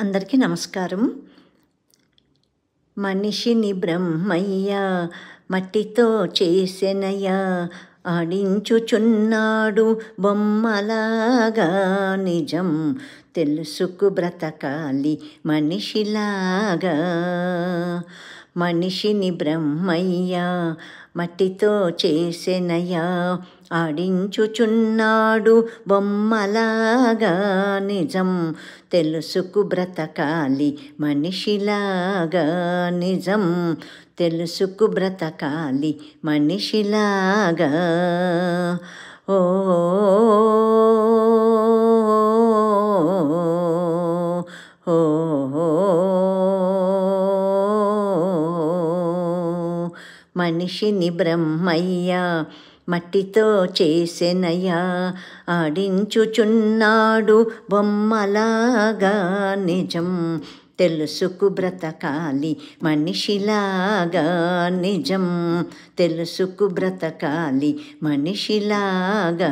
అందరికీ నమస్కారం. మనిషిని బ్రహ్మయ్య మట్టితో చేసెనయ్య, ఆడించుచున్నాడు బొమ్మలాగా. నిజం తెలుసుకు బ్రతకాలి మనిషిలాగా. మనిషిని బ్రహ్మయ్య మట్టితో చేసెనయ్య, ఆడించుచున్నాడు బొమ్మలాగా. నిజం తెలుసుకు బ్రతకాలి మనిషిలాగా. నిజం తెలుసుకు బ్రతకాలి మనిషిలాగా. ఓ మనిషిని బ్రహ్మయ్య మట్టితో చేసెనయ్య, ఆడించుచున్నాడు బొమ్మలాగా. నిజం తెలుసుకు బ్రతకాలి మనిషిలాగా. నిజం తెలుసుకు బ్రతకాలి మనిషిలాగా.